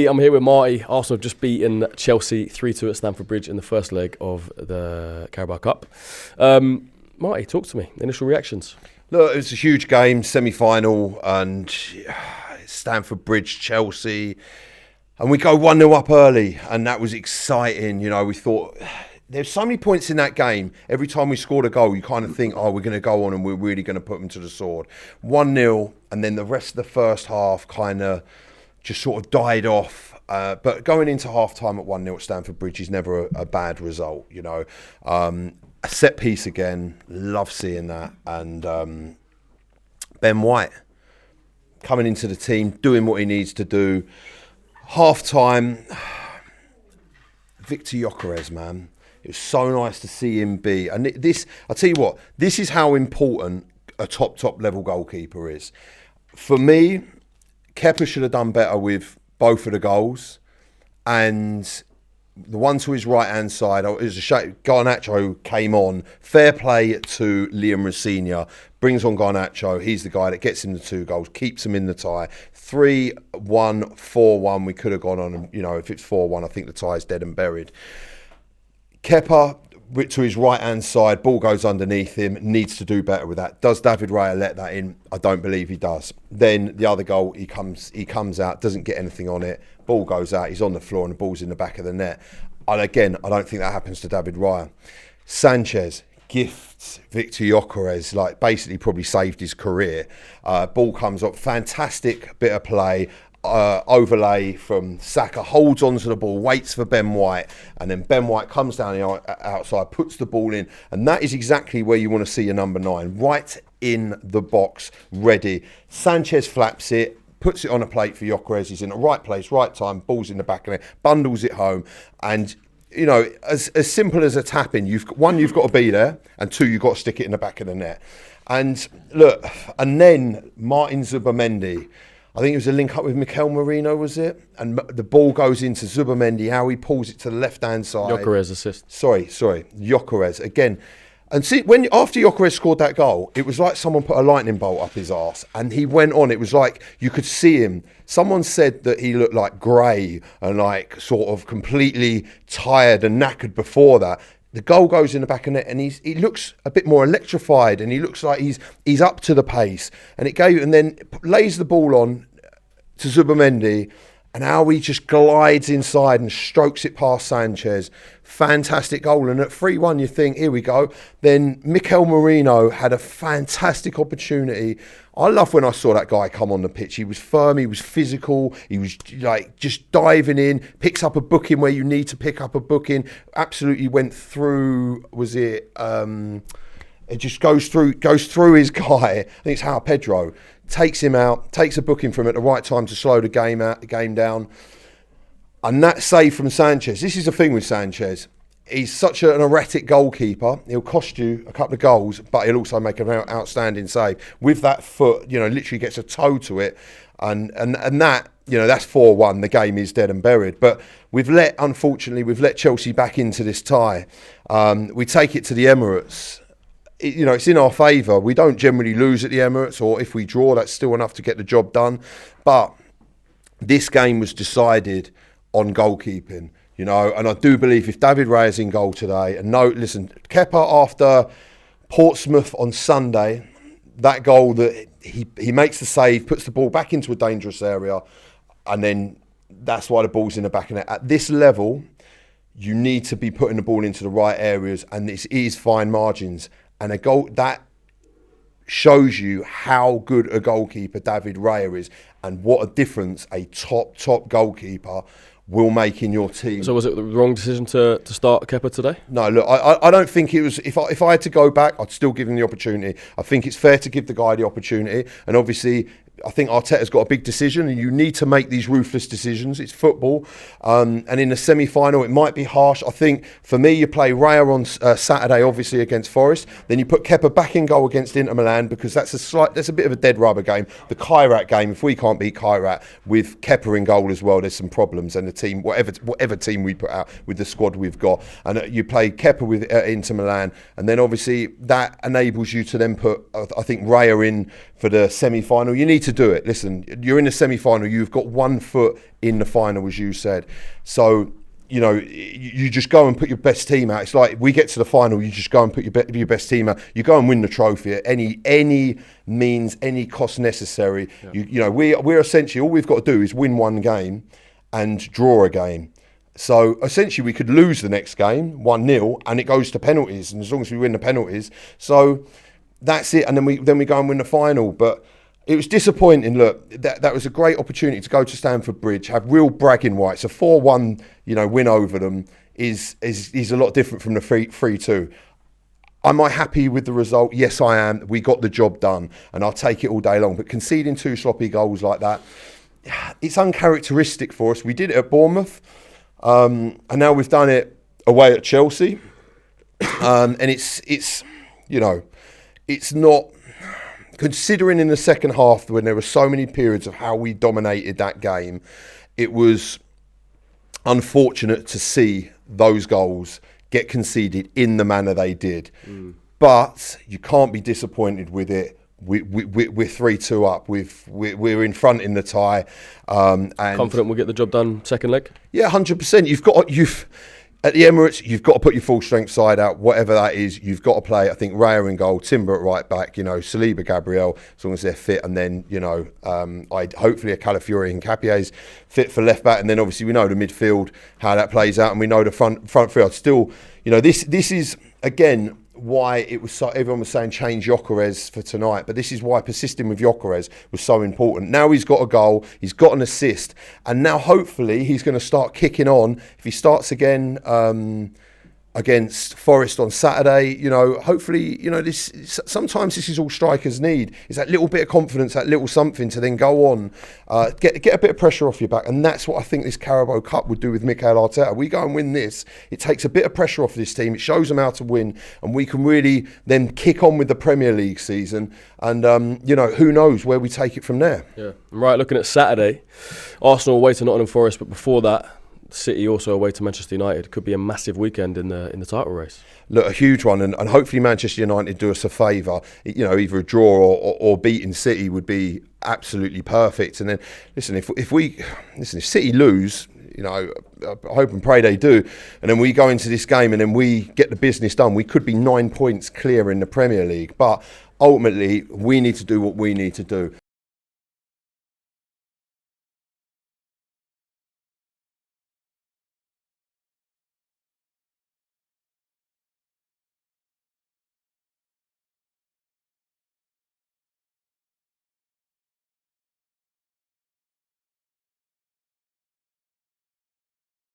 I'm here with Marty. Arsenal have just beaten Chelsea 3-2 at Stamford Bridge in the first leg of the Carabao Cup. Marty, talk to me. Initial reactions. Look, it was a huge game, semi-final, and Stamford Bridge, Chelsea. And we go 1-0 up early, and that was exciting. You know, we thought there's so many points in that game. Every time we scored a goal, you kind of think, oh, we're going to go on and we're really going to put them to the sword. 1-0, and then the rest of the first half kind of just sort of died off. But going into half-time at 1-0 at Stamford Bridge is never a bad result, you know. A set piece again, love seeing that. And Ben White coming into the team, doing what he needs to do. Half-time, Victor Gyökeres, man. It was so nice to see him be. And this, I'll tell you what, this is how important a top level goalkeeper is. For me, Kepa should have done better with both of the goals. And the one to his right-hand side, it was a shame. Garnacho came on. Fair play to Liam Rosenior. Brings on Garnacho. He's the guy that gets him the 2 goals, keeps him in the tie. 3-1, 4-1. We could have gone on, and, you know, if it's 4-1, I think the tie's dead and buried. Kepa, to his right-hand side, ball goes underneath him, needs to do better with that. Does David Raya let that in? I don't believe he does. Then the other goal, he comes out, doesn't get anything on it, ball goes out, he's on the floor and the ball's in the back of the net. And again, I don't think that happens to David Raya. Sanchez gifts Victor Gyökeres, like basically probably saved his career. Ball comes up, fantastic bit of play. Overlay from Saka, holds onto the ball, waits for Ben White, and then Ben White comes down the outside, puts the ball in, and that is exactly where you want to see your number 9, right in the box, ready. Sanchez flaps it, puts it on a plate for Gyökeres. He's in the right place, right time, ball's in the back of it, bundles it home, and you know, as simple as a tap-in, you've got to be there, and 2, you've got to stick it in the back of the net. And look, and then Martin Zubimendi, I think it was a link up with Mikel Merino, was it? And the ball goes into Zubimendi, how he pulls it to the left-hand side. Gyökeres assist. Sorry, Gyökeres again. And see, after Gyökeres scored that goal, it was like someone put a lightning bolt up his arse, and he went on. It was like you could see him. Someone said that he looked like grey and like sort of completely tired and knackered before that. The goal goes in the back of the net, and he looks a bit more electrified, and he looks like he's up to the pace. And then lays the ball on to Zubimendi, and how he just glides inside and strokes it past Sanchez. Fantastic goal. And at 3-1, you think, here we go. Then Mikel Merino had a fantastic opportunity. I love when I saw that guy come on the pitch. He was firm, he was physical, he was like just diving in, picks up a booking where you need to pick up a booking. Absolutely went through, it just goes through his guy. I think it's João Pedro. Takes him out, takes a booking from him at the right time to slow the game down. And that save from Sanchez. This is the thing with Sanchez. He's such an erratic goalkeeper. He'll cost you a couple of goals, but he'll also make an outstanding save. With that foot, you know, literally gets a toe to it. And that, you know, that's 4-1. The game is dead and buried. But unfortunately, we've let Chelsea back into this tie. We take it to the Emirates. You know, it's in our favour. We don't generally lose at the Emirates, or if we draw, that's still enough to get the job done. But this game was decided on goalkeeping, you know, and I do believe if David Raya is in goal today, and listen, Kepa after Portsmouth on Sunday, that goal that he makes the save, puts the ball back into a dangerous area, and then that's why the ball's in the back of the net. At this level, you need to be putting the ball into the right areas, and this is fine margins. And a goal that shows you how good a goalkeeper David Raya is, and what a difference a top goalkeeper will make in your team. So was it the wrong decision to start Kepa today? No, look, I don't think it was. If I had to go back, I'd still give him the opportunity. I think it's fair to give the guy the opportunity, and obviously I think Arteta's got a big decision, and you need to make these ruthless decisions. It's football, and in the semi-final, it might be harsh. I think for me, you play Raya on Saturday, obviously against Forest. Then you put Kepa back in goal against Inter Milan, because that's a bit of a dead rubber game. The Kairat game, if we can't beat Kairat with Kepa in goal as well, there's some problems. And the team, whatever team we put out with the squad we've got, and you play Kepa with Inter Milan, and then obviously that enables you to then put, I think, Raya in for the semi-final. You need to to do it. Listen, you're in the semi-final. You've got 1 foot in the final, as you said. So, you know, you just go and put your best team out. It's like we get to the final, you just go and put your best team out. You go and win the trophy at any means, any cost necessary. Yeah. You know, we're essentially, all we've got to do is win 1 game and draw a game. So essentially we could lose the next game 1-0 and it goes to penalties, and as long as we win the penalties, so that's it. And then we go and win the final. But it was disappointing. Look, that was a great opportunity to go to Stamford Bridge, have real bragging rights. A 4-1, you know, win over them is a lot different from the 3-2. Am I happy with the result? Yes, I am. We got the job done, and I'll take it all day long. But conceding 2 sloppy goals like that, it's uncharacteristic for us. We did it at Bournemouth, and now we've done it away at Chelsea, and it's you know, it's not. Considering in the second half when there were so many periods of how we dominated that game, it was unfortunate to see those goals get conceded in the manner they did. But you can't be disappointed with it. We're 3-2 up. We're in front in the tie. And confident we'll get the job done second leg? Yeah, 100%. At the Emirates, you've got to put your full strength side out, whatever that is. You've got to play, I think, Raya in goal, Timber at right back, you know, Saliba, Gabriel, as long as they're fit. And then, you know, hopefully a Calafiori and Capier's fit for left back. And then obviously we know the midfield, how that plays out. And we know the front field. Still, you know, this is, again, why it was so, everyone was saying change Gyökeres for tonight, but this is why persisting with Gyökeres was so important. Now he's got a goal, he's got an assist, and now hopefully he's going to start kicking on. If he starts again against Forest on Saturday, you know, hopefully, you know, sometimes this is all strikers need, is that little bit of confidence, that little something to then go on, get a bit of pressure off your back. And that's what I think this Carabao Cup would do with Mikel Arteta. We go and win this, it takes a bit of pressure off this team, it shows them how to win, and we can really then kick on with the Premier League season. And, you know, who knows where we take it from there. Yeah. Right, looking at Saturday, Arsenal away to Nottingham Forest, but before that, City also away to Manchester United. Could be a massive weekend in the title race. Look, a huge one, and hopefully Manchester United do us a favour. You know, either a draw or beating City would be absolutely perfect. And then, listen, if City lose, you know, I hope and pray they do, and then we go into this game and then we get the business done, we could be 9 points clear in the Premier League. But ultimately, we need to do what we need to do.